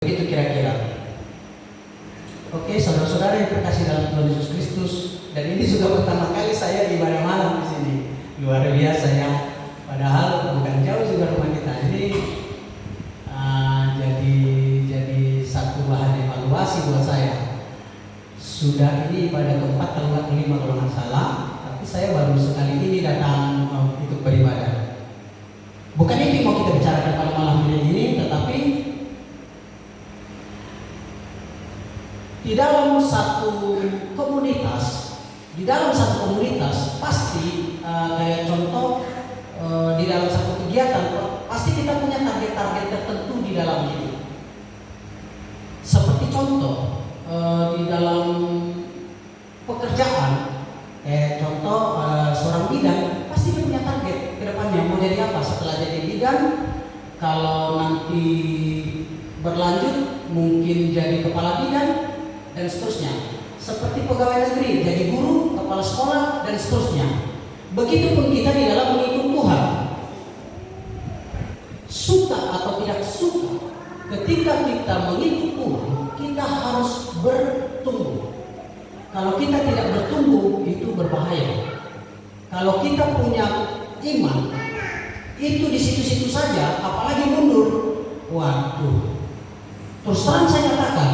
Begitu kira-kira. Oke, saudara-saudara yang terkasih dalam Tuhan Yesus Kristus, dan ini juga pertama kali saya ibadah malam di sini. Luar biasa ya. Padahal bukan jauh juga rumah kita. Ini jadi satu bahan evaluasi buat saya. Sudah ini ibadah keempat kalau nggak kelima kalau nggak salah, tapi saya baru sekali ini datang ikut beribadah. Bukan itu yang mau kita bicarakan pada malam ini, tetapi di dalam satu komunitas pasti kayak contoh di dalam satu kegiatan pasti kita punya target-target tertentu di dalam hidup. Seperti contoh di dalam pekerjaan, kayak contoh seorang bidan pasti dia punya target ke depannya mau jadi apa setelah jadi bidan. Kalau nanti berlanjut mungkin jadi kepala bidan dan seterusnya. Seperti pegawai negeri, jadi guru, kepala sekolah dan seterusnya. Begitupun kita di dalam mengikut Tuhan. Suka atau tidak suka, ketika kita mengikut Tuhan, kita harus bertumbuh. Kalau kita tidak bertumbuh, itu berbahaya. Kalau kita punya iman, itu di situ-situ saja, apalagi mundur. Waduh. Terus terang saya katakan,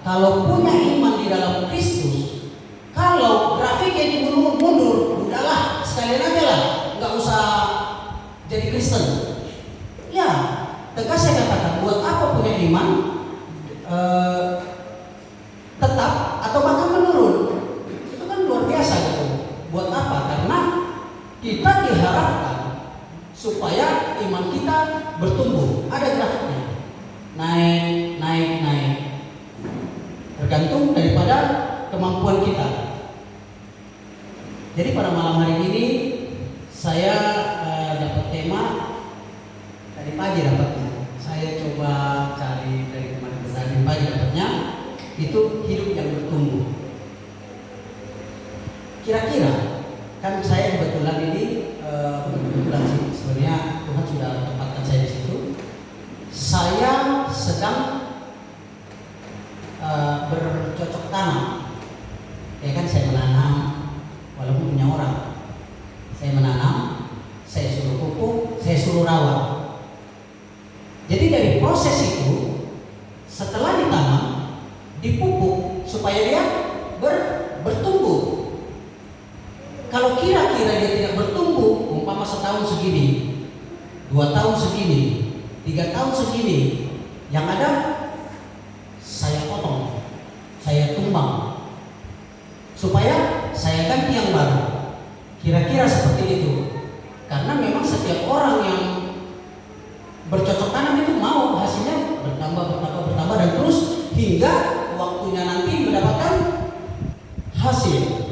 kalau punya iman di dalam Kristus, kalau grafiknya mundur, udahlah sekalian aja lah, nggak usah jadi Kristen. Ya, tegas saya katakan, buat apa punya iman tetap atau bahkan menurun? Itu kan luar biasa gitu. Buat apa? Karena kita diharapkan supaya iman kita bertumbuh. Ada grafiknya, naik, naik, naik. Tergantung daripada kemampuan kita. Jadi pada malam hari ini saya dapat tema tadi pagi dapatnya. Saya coba cari dari kemarin tadi pagi dapatnya itu hidup yang bertumbuh. Kira-kira kan saya kebetulan ini kebetulan sih sebenarnya Tuhan sudah tempatkan saya di situ. Saya sedang bercocok tanam. Ya kan saya menanam walaupun punya orang. Saya menanam, saya suruh pupuk, saya suruh rawat. Jadi dari proses itu setelah ditanam, dipupuk supaya dia bertumbuh. Kalau kira-kira dia tidak bertumbuh, umpama setahun segini, 2 tahun segini, 3 tahun segini, yang ada saya potong, saya tumbang, supaya saya ganti yang baru. Kira-kira seperti itu. Karena memang setiap orang yang bercocok tanam itu mau hasilnya bertambah dan terus hingga waktunya nanti mendapatkan hasil.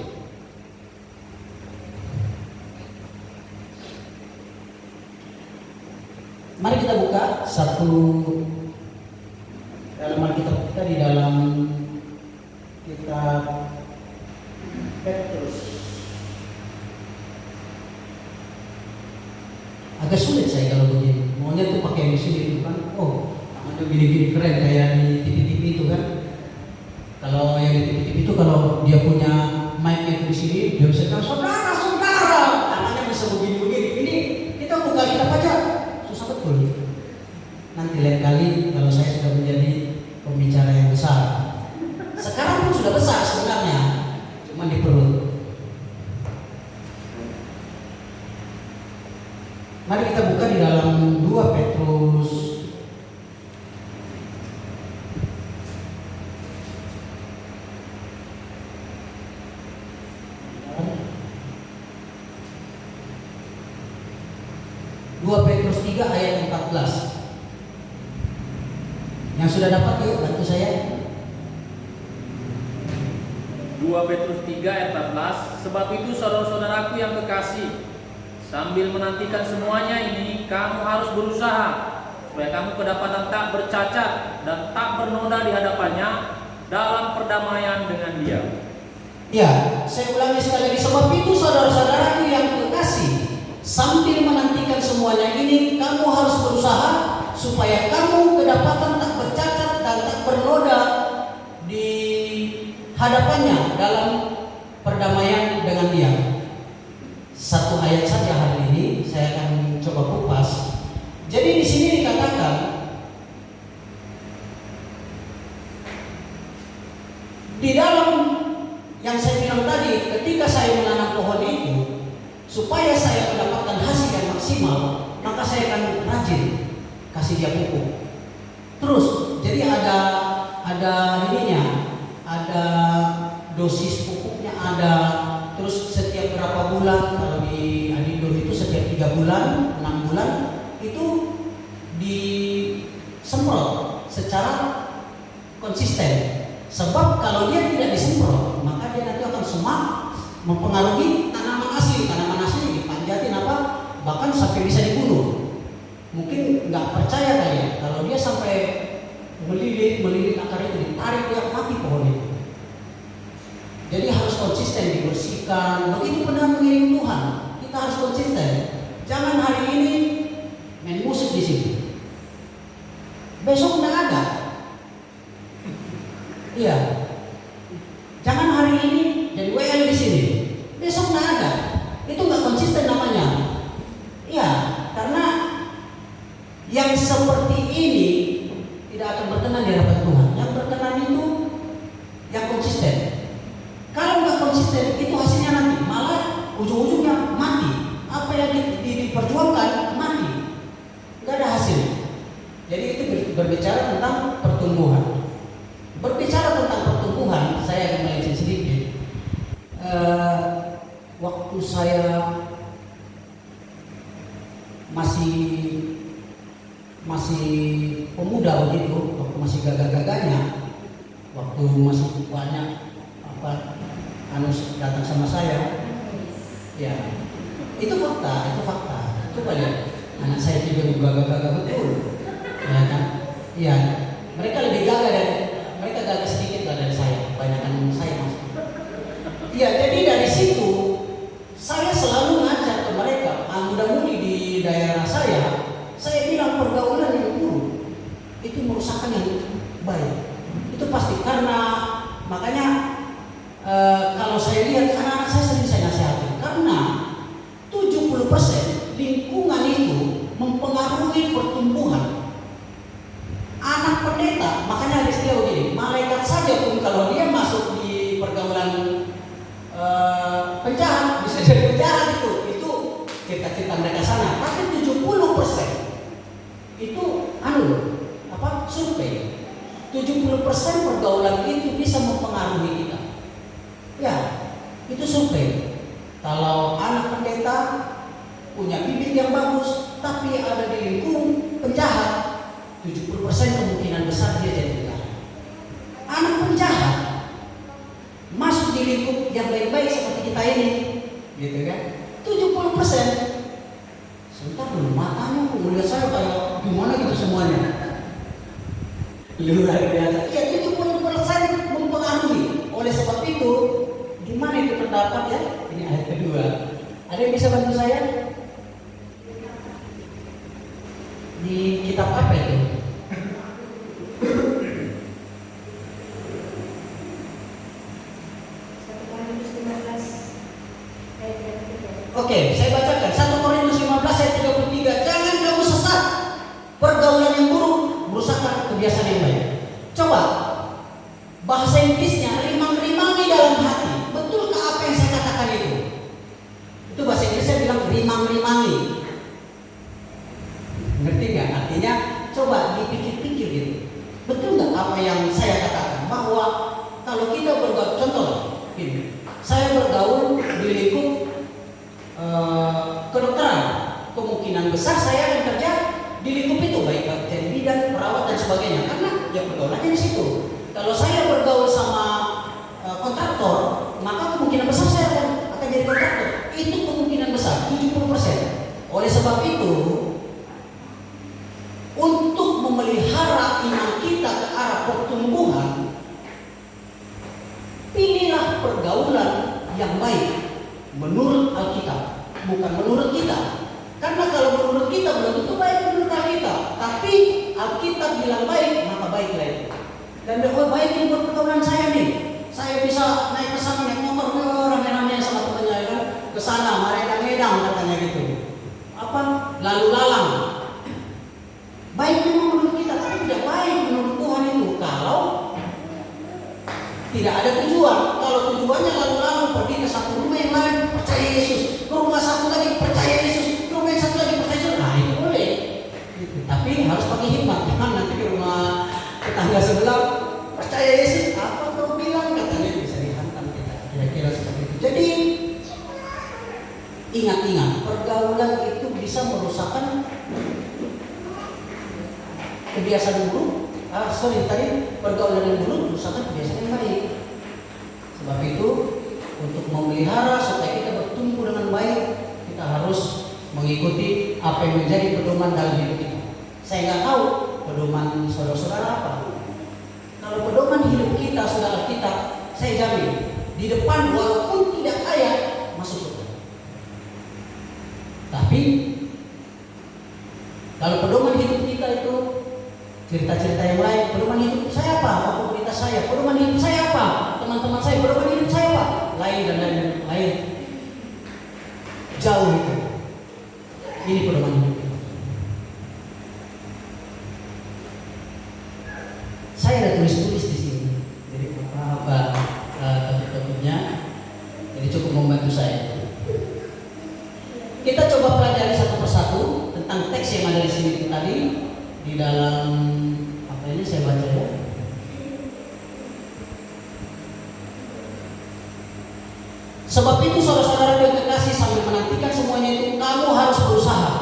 Mari kita buka satu dalam Alkitab kita di dalam kitab Petrus. Agak sulit saya kalau begini. Maunya tuh pakai di sini itu kan. Oh, tangannya gini-gini keren kayak di TV-TV itu kan. Kalau yang di TV-TV itu kalau dia punya mic-nya itu di sini, dia bisa bilang saudara, tangannya bisa begini-begini. Ini kita buka kitab aja susah betul. Nanti lain kali kalau saya sudah menjadi pembicara yang besar. Sekarang pun sudah besar sebenarnya, cuma di perut. Mari kita buka di dalam 2 Petrus Petrus 3 ayat 14. Yang sudah dapat yuk bantu saya. 2 Petrus 3 ayat 14. Sebab itu saudara-saudaraku yang kekasih, sambil menantikan semuanya ini, kamu harus berusaha supaya kamu kedapatan tak bercacat dan tak bernoda di hadapannya dalam perdamaian dengan Dia. Ya, saya ulangi sekali lagi. Sebab itu saudara-saudaraku yang kekasih, sambil menantikan semuanya ini, kamu harus berusaha supaya kamu kedapatan tak bercacat dan hadapannya dalam perdamaian dengan Dia. Satu ayat saja hari ini saya akan coba kupas. Jadi di sini dikatakan di dalam yang saya bilang tadi, ketika saya menanam pohon itu, supaya saya mendapatkan hasil yang maksimal, maka saya akan rajin kasih dia pupuk. Terus, jadi ada ininya, ada dosis pupuknya ada. Terus setiap berapa bulan, kalau di Adindo itu setiap 3 bulan, 6 bulan itu disemprot secara konsisten. Sebab kalau dia tidak disemprot, maka dia nanti akan semak mempengaruhi tanaman asli. Tanaman asli dipanjatin apa, bahkan sampai bisa dibunuh. Mungkin nggak percaya kali ya, kalau dia sampai melilit akar itu, ditarik dia mati pohon itu. Jadi harus konsisten dibersihkan. Begitu benar mengiring Tuhan, kita harus konsisten. Jangan hari ini main musik di sini, besok nggak ada. Iya. Jangan hari ini jadi WL di sini, besok nggak ada. Itu nggak konsisten namanya. Iya, karena yang seperti ini tidak akan berkenan di hadapan Tuhan. Yang berkenan itu yang konsisten. Kalau nggak konsisten, itu hasilnya nanti malah ujung-ujungnya mati. Apa yang diperjuangkan mati, nggak ada hasil. Jadi itu berbicara tentang pertumbuhan. Berbicara tentang pertumbuhan, saya akan melenceng sedikit. Waktu saya masih pemuda begitu, waktu masih gagah-gagahnya, waktu masih banyak datang sama saya, ya itu fakta. Coba lihat, anak saya juga gagah-gagah betul, ya kan? Iya, mereka lebih gagah mereka gagah sedikit dari saya, banyakan saya maksudnya. Iya, jadi dari situ saya selalu ngajar ke mereka, muda-mudi di daerah saya bilang pergaulan yang buruk itu merusakkan yang baik. Itu pasti, karena makanya kalau saya lihat anak-anak saya sering saya nasihatin, karena 70% lingkungan itu mempengaruhi pertumbuhan anak pendeta. Makanya ada istilah begini, malaikat saja pun kalau dia masuk di pergaulan penjahat, bisa jadi penjahat itu cita-cita mereka sana. Tapi 70% itu survei, 70% pergaulan itu bisa mempengaruhi kita. Ya, itu survei. Kalau anak pendeta punya bibit yang bagus, tapi ada di lingkungan penjahat, 70% kemungkinan besar dia jadi penjahat. Anak penjahat masuk di lingkup yang baik-baik seperti kita ini, gitu kan? 70%. Sebentar dulu, matanya melihat saya kayak gimana gitu semuanya. Luar biasa. Ya, 70% mempengaruhi. Oleh sebab itu, gimana itu terdapat ya? Ini ayat kedua. Ada yang bisa bantu saya? Di kitab apa itu? Oke, saya bacakan 1 Korintus 15 ayat 33. Jangan kamu sesat. Pergaulan yang buruk merusakkan kebiasaan yang baik. Coba bahasa Inggrisnya rimang-rimangi dalam hati. Betulkah apa yang saya katakan itu? Itu bahasa Inggrisnya bilang rimang-rimangi. Ngerti nggak? Artinya coba dipikir-pikir gitu. Betul nggak apa yang saya katakan? Bahwa kalau kita bergaul, contoh ini, saya bergaul di lingkup kedokteran, kemungkinan besar saya akan kerja di lingkup itu, baik jadi bidan, perawat dan sebagainya, karena ya pergaulannya di situ. Kalau saya bergaul sama kontraktor, maka kemungkinan besar saya akan jadi kontraktor. Itu kemungkinan besar 70%. Oleh sebab itu, untuk memelihara iman kita ke arah pertumbuhan, pilihlah pergaulan yang baik menurut Alkitab, bukan menurut kita. Karena kalau menurut kita belum tentu baik menurut Alkitab. Tapi Alkitab bilang baik, maka baiklah itu. Dan baik ini buat pergaulan saya nih. Saya bisa naik ke sana naik motor rame-rame sama temannya kan ke sana Medang katanya gitu. Apa? Lalu lalang. Baik memang menurut kita, tapi tidak baik menurut Tuhan itu kalau tidak ada tujuan. Kalau tujuannya lalu lalang pergi ke satu rumah yang lain percaya Yesus, ke rumah satu lagi percaya Yesus, ke rumah yang satu lagi percaya Yesus, nah itu boleh. Gitu. Tapi harus pakai hikmat. Jangan nanti ke rumah tetangga sebelah percaya Yesus, apa kau bilang katanya bisa dihantam kita. Kira-kira seperti itu. Jadi ingat-ingat, pergaulan itu bisa merusakkan kebiasaan buruk. Tadi pergaulan yang buruk merusakkan kebiasaan yang baik. Sebab itu untuk memelihara supaya kita bertumbuh dengan baik, kita harus mengikuti apa yang menjadi pedoman dalam hidup kita. Saya nggak tahu pedoman saudara-saudara apa. Kalau pedoman hidup kita sudah Alkitab, saya jamin di depan walaupun tidak kaya masuk surga. Tapi kalau pedoman hidup kita itu cerita-cerita yang lain, pedoman hidup saya apa? Komunitas saya, pedoman hidup saya apa? Teman-teman saya, pedoman hidup saya apa? Lain dan lain. Jauh itu. Ini pedoman hidup. Saya ada tulis-tulis di sini. Jadi apa topik-topiknya? Jadi cukup membantu saya. Kita coba pelajari satu persatu tentang teks yang ada di sini tadi di dalam apa ini saya baca ya. Sebab itu saudara-saudara yang kekasih sambil menantikan semuanya itu kamu harus berusaha.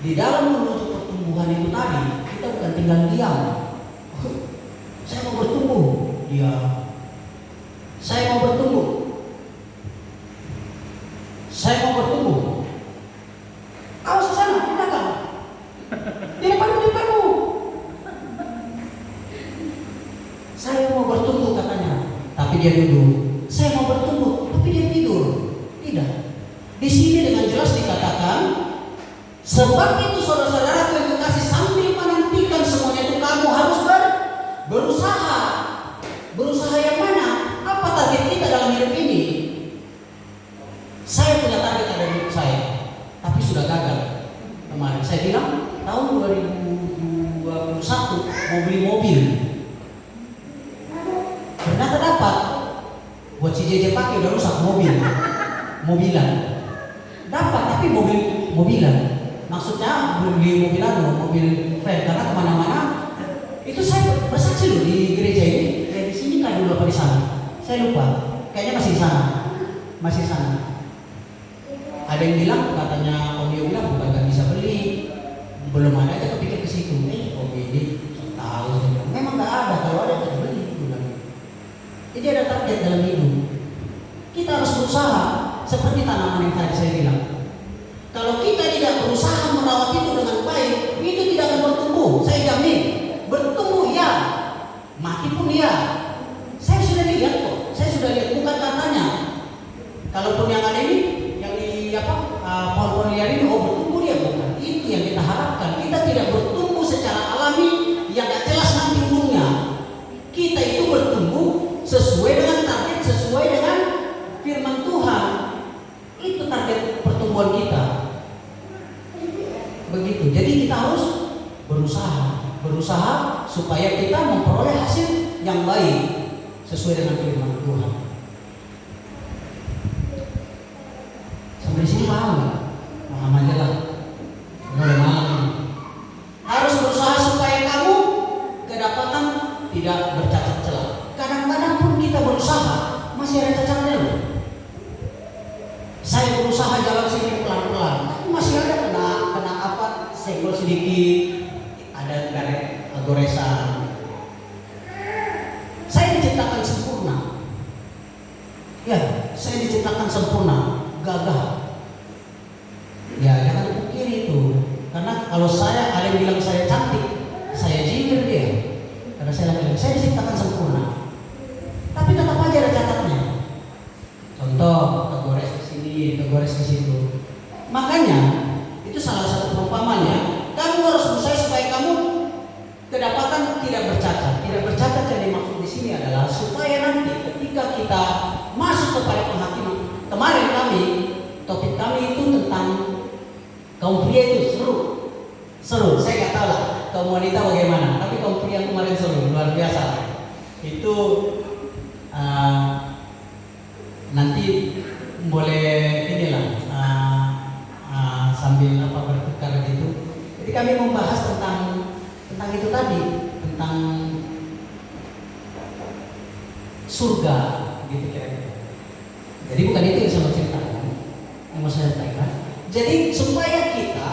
Di dalam menuju pertumbuhan itu tadi kita bukan tinggal diam. Saya mau bertumbuh, diam. Saya mau bertumbuh. Saya mau bertumbuh. Awas ke sana, di belakang. Di depanmu. Saya mau bertumbuh katanya, tapi dia duduk. Saya mau bertumbuh, tapi dia tidur. Tidak. Di sini dengan jelas dikatakan, sebab itu saudara-saudara yang kekasih sambil menantikan semuanya itu kamu harus berusaha. Berusaha yang mana? Apa target kita dalam hidup ini? Saya punya target ada di hidup saya, tapi sudah gagal. Kemarin saya bilang tahun 2021 mau beli mobil. Ternyata dapat. Buat si JJ pakai udah rusak mobilan. Dapat tapi mobilan. Maksudnya belum beli mobil van karena kemana-mana. Itu saya bersaksi loh di gereja ini. Kayak di sini kan dulu apa di sana? Saya lupa. Kayaknya masih sana. Ada yang bilang katanya Om Yo bilang bukan gak bisa beli, belum ada aja kepikir ke situ. Om ini tahu memang gak ada, kalau ada kita beli. Jadi ada target dalam hidup. Kita harus berusaha seperti tanaman yang tadi saya bilang. Kalau kita tidak berusaha merawat itu dengan baik, itu tidak akan bertumbuh. Saya jamin. Bertumbuh ya, mati pun ya. Saya sudah lihat kok. Saya sudah lihat bukan katanya. Kalaupun yang ada ini, yang di pohon-pohon liar ini, bertumbuh dia bukan. Itu yang kita harapkan. Kita tidak bertumbuh secara alami yang gak jelas nanti ujungnya. Kita itu bertumbuh sesuai dengan target, sesuai dengan firman Tuhan. Itu target pertumbuhan kita. Begitu. Jadi kita harus berusaha supaya kita memperoleh hasil yang baik sesuai dengan firman Tuhan. Sampai sini paham nggak? Paham aja lah. Mulai malam. Harus berusaha supaya kamu kedapatan tidak bercacat celah. Kadang-kadang pun kita berusaha masih ada cacatnya loh. Saya berusaha jalan sini pelan-pelan, masih ada kena apa? Senggol sedikit, ada goresan. Saya diciptakan sempurna. Ya, saya diciptakan sempurna, gagah. Ya, jangan dipikir itu. Karena kalau ada yang bilang saya cantik, saya jijik dia. Karena saya diciptakan sempurna. Tapi tetap aja ada catatnya. Contoh, kegores ke sini, kegores ke situ. Makanya itu salah satu perumpamannya. Kamu harus berusaha supaya kamu kedapatan tidak bercacat. Tidak bercacat kita masuk kepada penghakiman. Kemarin topik kami itu tentang kaum pria itu seru. Saya nggak tahu lah kaum wanita bagaimana, tapi kaum pria kemarin seru, luar biasa. Itu nanti boleh inilah sambil bertukar gitu. Jadi kami membahas tentang itu tadi, tentang surga gitu kira-kira. Jadi bukan itu yang saya mau ceritakan, yang mau saya sampaikan. Jadi supaya kita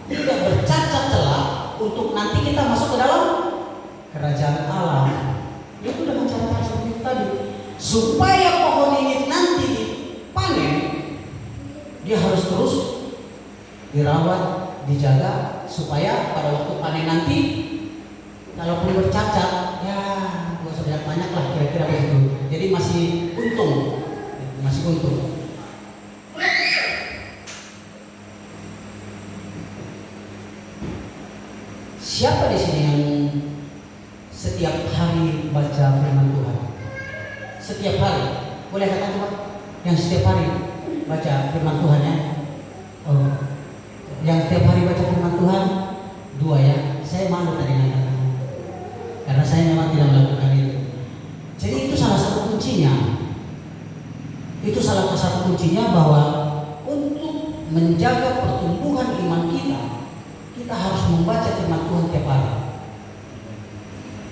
tidak bercacat celah untuk nanti kita masuk ke dalam kerajaan Allah, itu dengan cara seperti itu tadi. Supaya pohon ini nanti dipanen, dia harus terus dirawat, dijaga, supaya pada waktu panen nanti, kalaupun bercacat, ya nggak usah banyak lah, kira-kira begitu. Jadi masih untung. Siapa di sini yang setiap hari baca firman Tuhan? Setiap hari, boleh katakan coba? Yang setiap hari baca firman Tuhan ya? Oh, yang setiap hari baca firman Tuhan, 2 ya. Saya malu tadi mengatakan, karena saya memang tidak melakukan itu. Jadi itu salah satu kuncinya. Itu salah satu kuncinya bahwa untuk menjaga pertumbuhan iman kita harus membaca firman Tuhan tiap hari.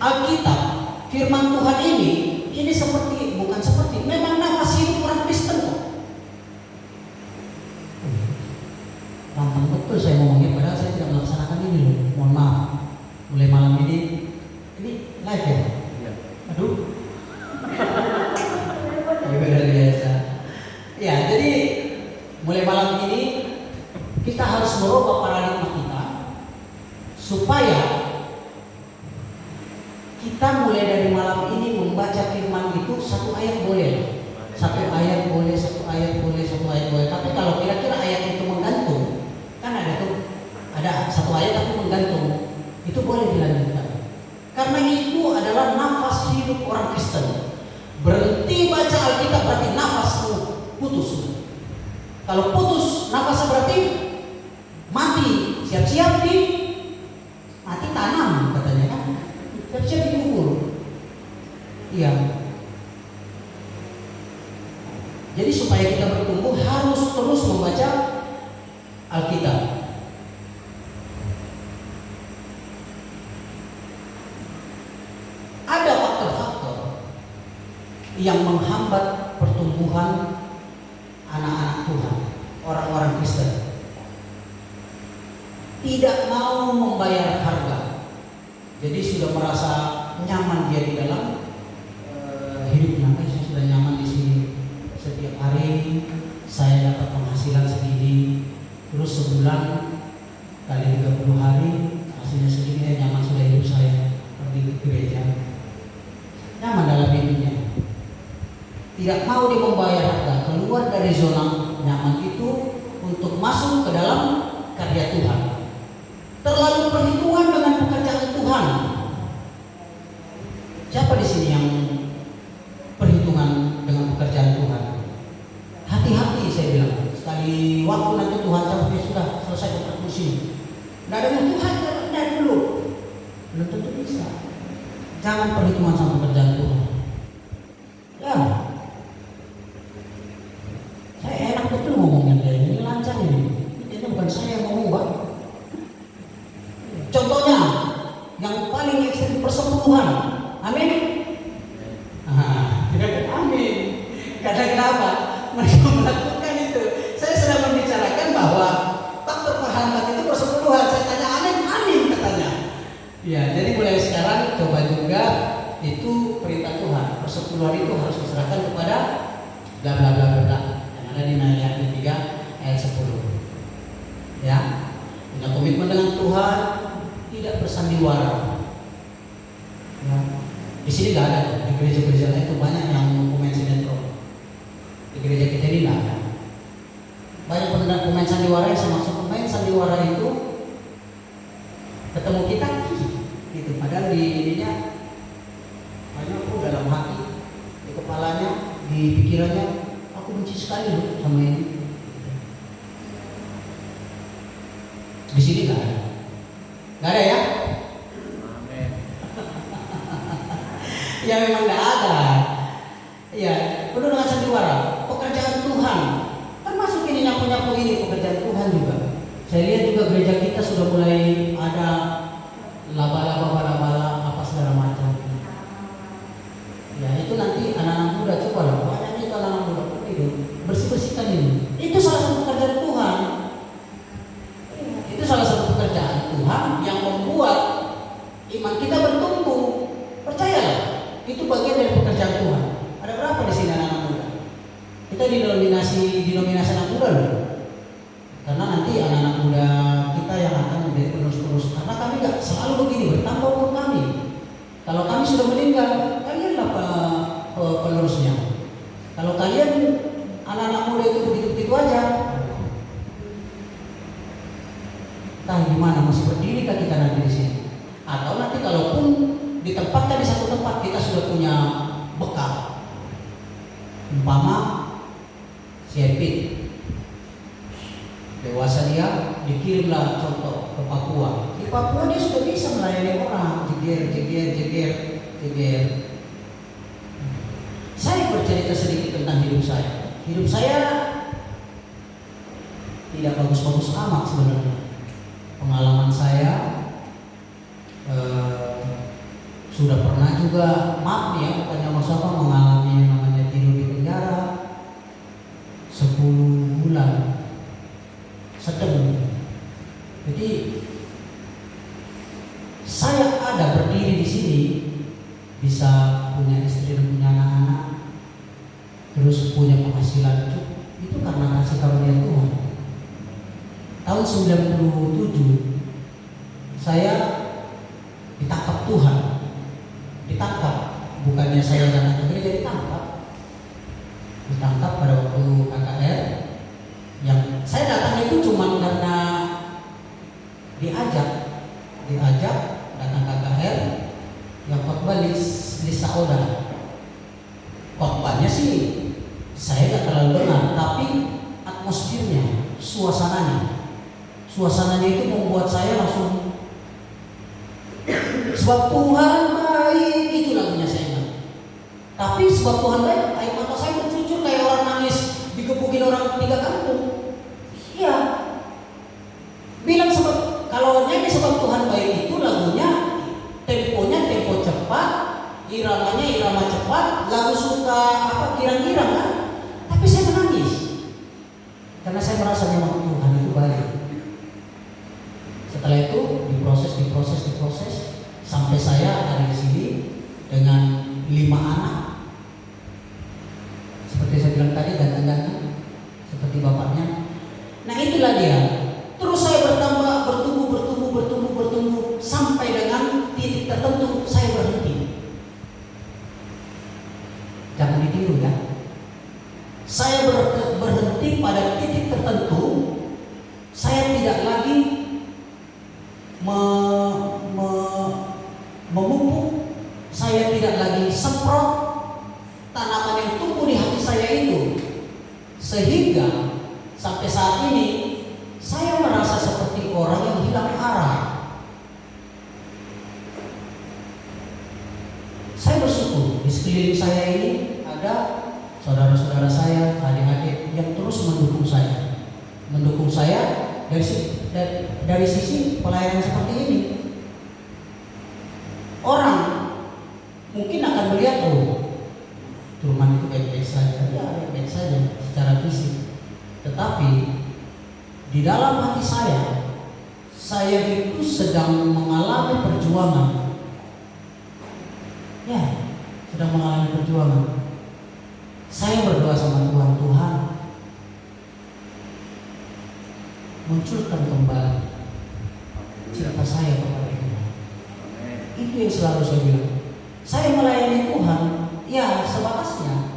Alkitab, firman Tuhan ini seperti memang nafas hidup orang Kristen kok. Lantang betul saya ngomongnya, padahal saya tidak melaksanakan ini loh. Mohon maaf. Mulai malam ini live ya? Aduh. Luar biasa. Ya, jadi mulai malam ini kita harus merubah paradigma kita supaya kita mulai dari malam ini membaca firman itu satu ayat boleh. Tapi kalau kira-kira ayat itu menggantung, kan ada satu ayat tapi menggantung, itu boleh dilanjutkan. Karena itu adalah nafas hidup orang Kristen. Berhenti baca Alkitab berarti nafasmu putus. Kalau putus nafasnya berarti mati. Siap-siap mati tanam katanya kan. Siap-siap dikubur. Iya. Jadi supaya kita bertumbuh harus terus membaca Alkitab. Ada faktor-faktor yang menghambat pertumbuhan anak-anak Tuhan, orang-orang Kristen. Tidak mau membayar harga, jadi sudah merasa nyaman dia di dalam hidupnya. Saya sudah nyaman di sini, setiap hari saya dapat penghasilan segini, terus sebulan kali 30 hari hasilnya segini, nyaman sudah hidup saya, pergi ke gereja, nyaman dalam hidupnya. Tidak mau dia membayar harga, keluar dari zona nyaman itu untuk masuk ke dalam karya Tuhan. Terlalu perhitungan dengan pekerjaan Tuhan. Siapa di sini yang perhitungan dengan pekerjaan Tuhan? Hati-hati saya bilang. Sekali waktu nanti Tuhan sampai sudah selesai kontrak musim. Tidak ada Tuhan dari dulu. Belum tentu bisa. Jangan perhitungan sama pekerjaan Tuhan. Ya. Saya enak betul ngomongnya kayak ini, lancar ini. Ini bukan saya yang ngomong, Pak. Contohnya yang paling ekstrim persepuluhan. Amin. Amin. Karena kenapa? Mereka melakukan itu. Saya sedang membicarakan bahwa faktor penghambat itu persepuluhan. Saya tanya amin katanya. Ya, jadi mulai sekarang coba juga itu perintah Tuhan. Persepuluhan itu harus diserahkan kepada bla bla bla bla. Ada di Nahya 3 ayat 10. Ya, punya komitmen dengan Tuhan, tidak bersandiwara. Ya. Di sini nggak ada, di gereja-gereja lain itu banyak yang pemain sinetron. Di gereja kita ini nggak ada. Banyak pemain sandiwara yang maksud pemain sandiwara itu ketemu kita, gitu. Padahal di ininya banyak dalam hati, di kepalanya, di pikirannya, aku benci sekali loh sama ini. Di sini nggak ada. Nggak ada ya? Amin. Ya memang nggak ada. Ya, penuh dengan sandiwara. Pekerjaan Tuhan. Kan masuk ini nyapu-nyapu ini pekerjaan Tuhan juga. Saya lihat juga gereja kita sudah mulai ada laba-laba, bala-bala, apa segala macam. Ya itu nanti anak-anak muda coba lah. Banyaknya itu anak-anak muda itu bersih-bersihkan ini. Itu salah satu pekerjaan Tuhan. Itu salah satu pekerjaan Tuhan yang membuat iman kita bertumbuh. Percayalah, itu bagian dari pekerjaan Tuhan. Ada berapa di sini anak-anak muda? Kita dinominasi anak muda loh. Karena nanti anak-anak muda kita yang akan menjadi penerus-penerus. Karena kami nggak selalu begini, bertambah umur kami. Kalau kami sudah meninggal, kalianlah penerusnya. Kalau kalian anak-anak muda itu begitu-begitu aja, entah gimana masih berdiri kah kita nanti di sini? Atau nanti kalaupun ditempatkan di satu tempat kita sudah punya bekal, umpama si Epit dewasa dia dikirimlah contoh ke Papua. Di Papua dia sudah bisa melayani orang, jeger. Saya bercerita sedikit tentang hidup saya. Hidup saya tidak bagus-bagus amat sebenarnya. Pengalaman saya sudah pernah juga, maaf ya, bukannya masalah mengalami yang namanya tidur di penjara 10 bulan sedang. Jadi saya ada berdiri di sini, bisa punya istri dan punya anak-anak, terus punya penghasilan cukup, itu karena kasih karunia Tuhan. Tahun 97 saya ditangkap Tuhan. Ditangkap, bukannya saya datang ke gereja, ditangkap pada waktu KKR. Yang saya datang itu cuma karena diajak datang KKR yang khotbah di Saoda. Khotbahnya sih saya nggak terlalu benar, tapi atmosfernya, suasananya itu membuat saya langsung, sebab Tuhan baik, itu lagunya saya ingat. Tapi sebab Tuhan baik, air mata saya bercucur kayak orang nangis digebukin orang 3 kampung. Iya. Bilang sebab, kalau nyanyi sebab Tuhan baik itu lagunya temponya tempo cepat, iramanya irama cepat, lagu suka girang-girang kan. Tapi saya menangis karena saya merasa memang Tuhan itu baik. Setelah itu diproses sampai saya ada di sini dengan 5 anak. Seperti saya bilang tadi, ganteng-ganteng seperti bapaknya. Nah itulah dia. Terus saya bertumbuh sampai dengan titik tertentu saya berhenti. Jangan ditiru ya. Saya berhenti pada titik tertentu. Saya tidak lagi memupuk, saya tidak lagi semprot tanaman yang tumbuh di hati saya itu, sehingga sampai saat ini saya merasa seperti orang yang hilang arah. Saya bersyukur di sekeliling saya ini ada saudara-saudara saya, adik-adik yang terus mendukung saya dari sisi pelayanan seperti ini. Orang mungkin akan melihat, oh, Turman itu baik-baik saja, ya baik-baik saja secara fisik. Tetapi di dalam hati saya itu sedang mengalami perjuangan. Ya, sedang mengalami perjuangan. Saya berdoa sama Tuhan, munculkan kembali cinta saya kepada Tuhan. Itu yang selalu saya bilang. Saya melayani Tuhan, ya sebatasnya.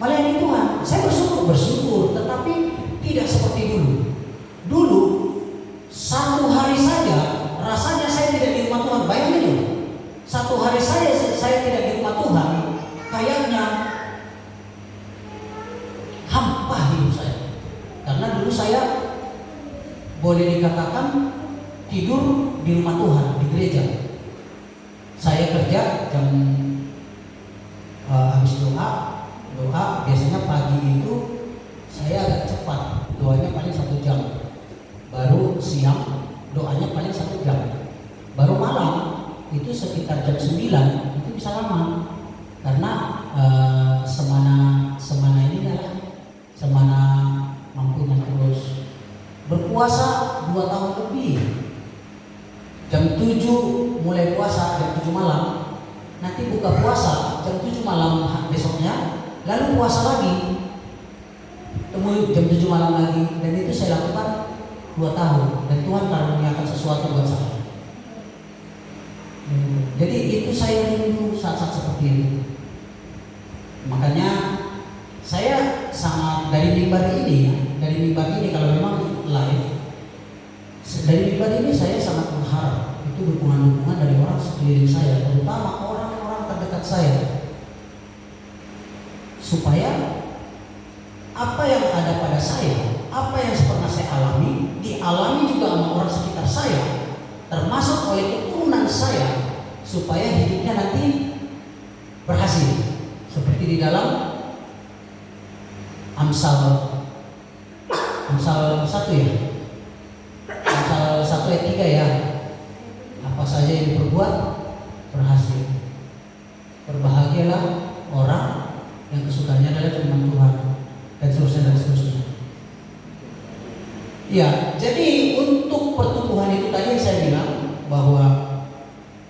Melayani Tuhan, saya bersyukur, tetapi tidak seperti dulu. Dulu 1 hari saja rasanya saya tidak di rumah Tuhan. Bayangin loh, 1 hari saya tidak di rumah Tuhan, kayaknya boleh dikatakan tidur di rumah Tuhan, di gereja. Saya kerja jam habis doa biasanya pagi itu saya agak cepat, doanya paling 1 jam. Baru siang doanya paling 1 jam. Baru malam itu sekitar jam 9 itu bisa lama. Karena semana ini adalah semana mampunya terus berpuasa 2 tahun lebih. Jam 7 mulai puasa, jam 7 malam. Nanti buka puasa jam 7 malam besoknya, lalu puasa lagi. Temu jam 7 malam lagi, dan itu saya lakukan 2 tahun, dan Tuhan karuniakan sesuatu buat saya. Jadi itu saya rindu saat-saat seperti itu. Makanya saya sangat dari mimbar ini kalau memang live, dari mimbar ini saya sangat mengharap itu dukungan-dukungan dari orang sekeliling saya, terutama orang-orang terdekat saya, supaya apa yang ada pada saya, apa yang pernah saya alami, dialami juga sama orang sekitar saya, termasuk oleh keturunan saya, supaya hidupnya nanti berhasil. Seperti di dalam Amsal 1 ya, Amsal 1 ayat 3 ya, apa saja yang diperbuat berhasil. Berbahagialah orang yang kesukaannya adalah firman Tuhan, dan seterusnya. Ya, jadi untuk pertumbuhan itu tadi saya bilang bahwa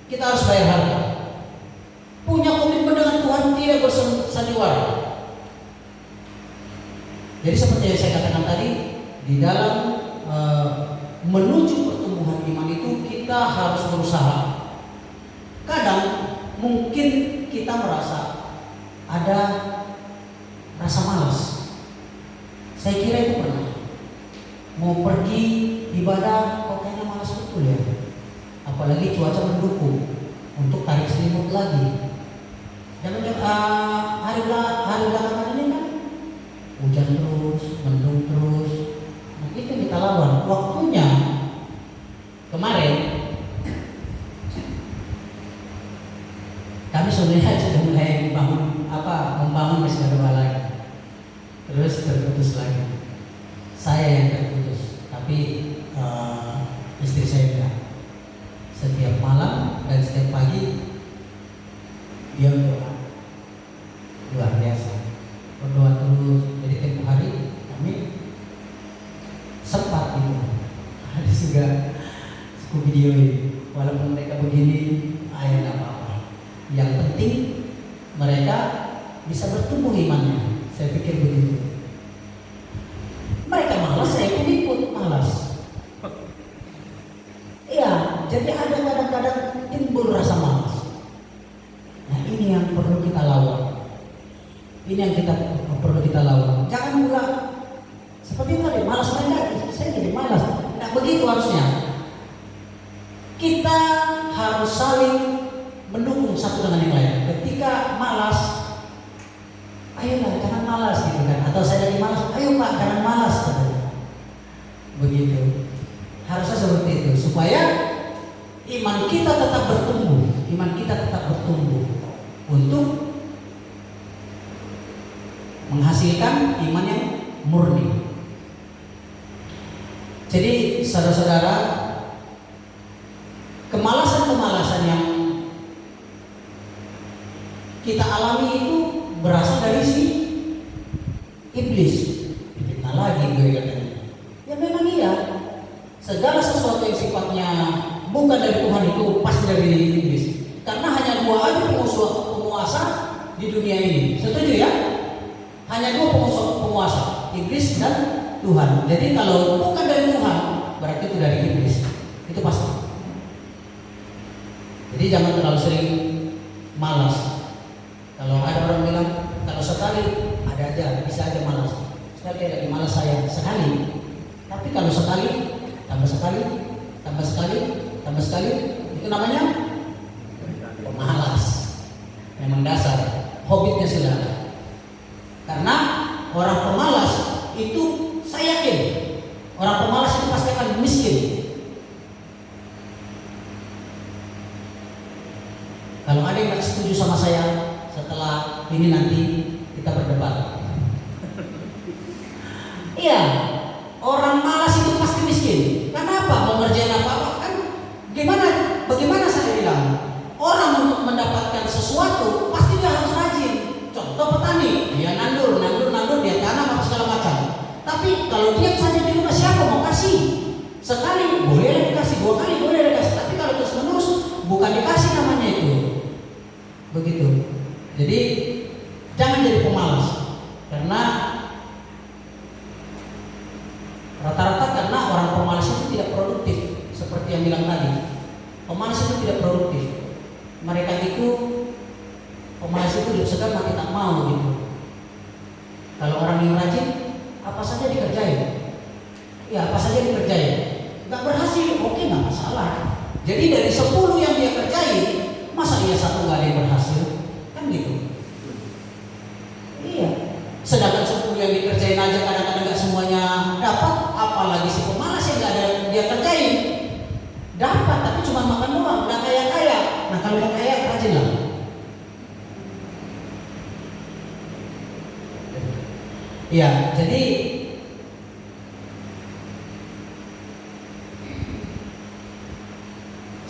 kita harus bayar harga. Punya komitmen dengan Tuhan, tidak bersandiwara. Jadi seperti yang saya katakan tadi, di dalam menuju pertumbuhan iman itu kita harus berusaha. Kadang mungkin kita merasa ada rasa malas. Saya kira itu pernah. Mau pergi ibadah, kok kayaknya malas betul ya. Apalagi cuaca mendukung untuk tarik selimut lagi. Dan hari belakangan ini kan hujan terus, mendung terus. Nah, itu kita lawan. Waktunya kemarin kami sebenarnya sudah mulai membangun masjid doa lagi. Terus terputus lagi. Saya yang terputus, tapi istri saya bilang setiap malam dan setiap pagi dia berdoa luar biasa, berdoa terus. Jadi tempoh hari kami sempat itu ada juga suku video ini, walaupun mereka begini, ayah nggak apa-apa. Yang penting mereka bisa bertumbuh imannya. Saya pikir begitu. Mereka malas, saya pun ikut malas. Iya, jadi ada kadang-kadang timbul rasa malas. Nah, ini yang perlu kita lawan. Ini yang perlu kita lawan. Jangan pula seperti tadi malas mereka, saya jadi malas. Nah, begitu harusnya. Kita harus saling mendukung satu dengan yang lain. Ketika malas, ayolah jangan malas gitu kan. Atau saya lagi malas, ayo Pak jangan malas katanya. Begitu. Harusnya seperti itu supaya iman kita tetap bertumbuh. Iman kita tetap bertumbuh untuk menghasilkan iman yang murni. Jadi saudara-saudara, kemalasan-kemalasan yang kita alami itu berasal dari si iblis. Fitnah lagi gue katanya. Ya memang iya. Segala sesuatu yang sifatnya bukan dari Tuhan itu pasti dari iblis. Karena hanya 2 aja penguasa di dunia ini. Setuju ya? Hanya 2 penguasa, iblis dan Tuhan. Jadi kalau bukan dari Tuhan, berarti itu dari iblis. Itu pasti. Jadi jangan terlalu sering malas. Kalau ada orang bilang, kalau sekali ada aja, bisa aja malas. Sekali lagi malas saya, sekali. Tapi kalau sekali, tambah sekali, tambah sekali, tambah sekali, itu namanya pemalas. Memang dasar, hobinya sudah ada. Karena orang pemalas itu, saya yakin orang pemalas itu pasti akan miskin. Kalau ada yang nggak setuju sama saya, setelah ini nanti kita berdebat. Iya, orang malas itu pasti miskin. Kenapa? Mau ngerjain apa-apa kan? Bagaimana saya bilang? Orang untuk mendapatkan sesuatu pasti dia harus rajin. Contoh petani, dia nandur, dia tanam apa segala macam. Tapi kalau diam saja di rumah, siapa mau kasih? Sekali boleh dikasih, 2 kali boleh dikasih. Tapi kalau terus menerus, bukan dikasih namanya itu. Begitu. Jadi jangan jadi pemalas, karena rata-rata karena orang pemalas itu tidak produktif. Seperti yang bilang tadi, pemalas itu tidak produktif. Mereka itu pemalas itu diusahakan mati tak mau gitu. Kalau orang yang rajin, apa saja dikerjain. Ya, apa saja dikerjain. Nggak berhasil, oke, nggak masalah. Jadi dari 10 yang dia kerjain, masa dia 1 nggak ada yang berhasil? Kan gitu. Iya. Sedangkan 10 yang dikerjain aja kadang-kadang nggak semuanya dapat, apalagi si pemalas yang nggak ada dia kerjain. Dapat, tapi cuma makan doang, nggak kaya-kaya. Nah kalau mau kaya, rajin lah. Iya, jadi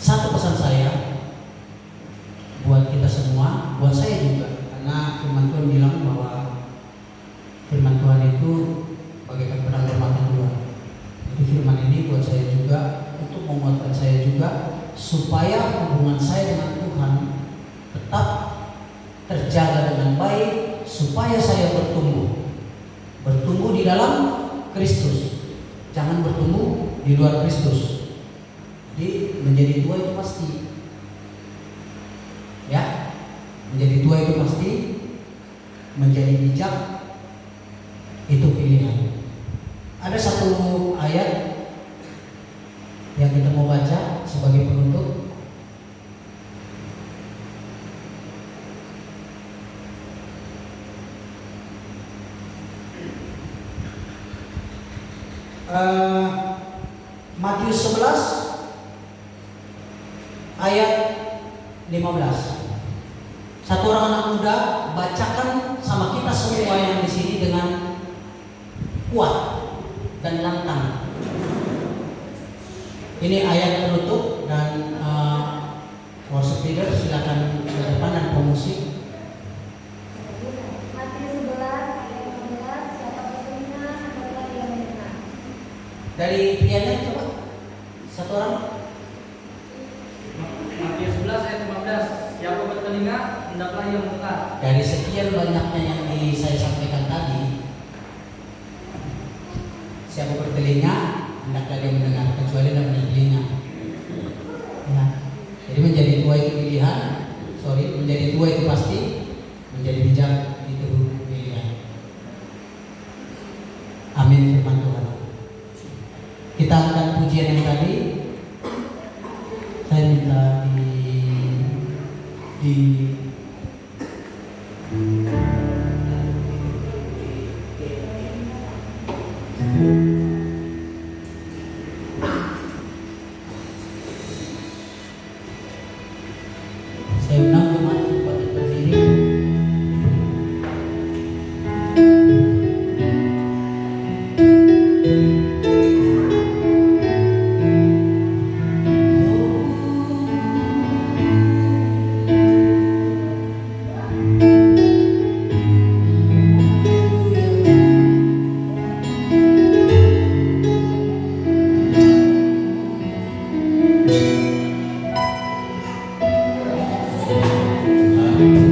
satu pesan saya buat kita semua, buat saya juga, karena firman Tuhan bilang bahwa firman Tuhan itu bagaikan pedang bermata 2. Jadi firman ini buat saya juga, untuk menguatkan saya juga, supaya hubungan saya dengan Tuhan tetap terjaga dengan baik, supaya saya bertumbuh di dalam Kristus, jangan bertumbuh di luar Kristus. Jadi menjadi tua itu pasti, ya, menjadi tua itu pasti, menjadi bijak itu pilihan. Ada satu ayat yang kita mau baca sebagai penutup. Matius 11 ayat 15. Satu orang anak muda bacakan sama kita semua yang di sini dengan kuat dan lantang. Ini ayat penutup, dan worship leader silakan ke depan dan pemusik. Matius 11 ayat 15, siapa bertelinga hendaklah dia mendengar. Dari prianya coba satu orang. Matius 11 ayat 15, siapa bertelinga hendaklah ia mendengar. Dari sekian banyaknya yang saya sampaikan tadi, siapa bertelinga hendaklah dia mendengar, kecuali tidak punya telinga. Ya. Jadi menjadi tua itu pilihan, menjadi tua itu pasti, menjadi bijak itu pilihan. Amin firman Tuhan. Kita akan pujian yang tadi. Saya minta saya undang teman untuk berdiri. Amin.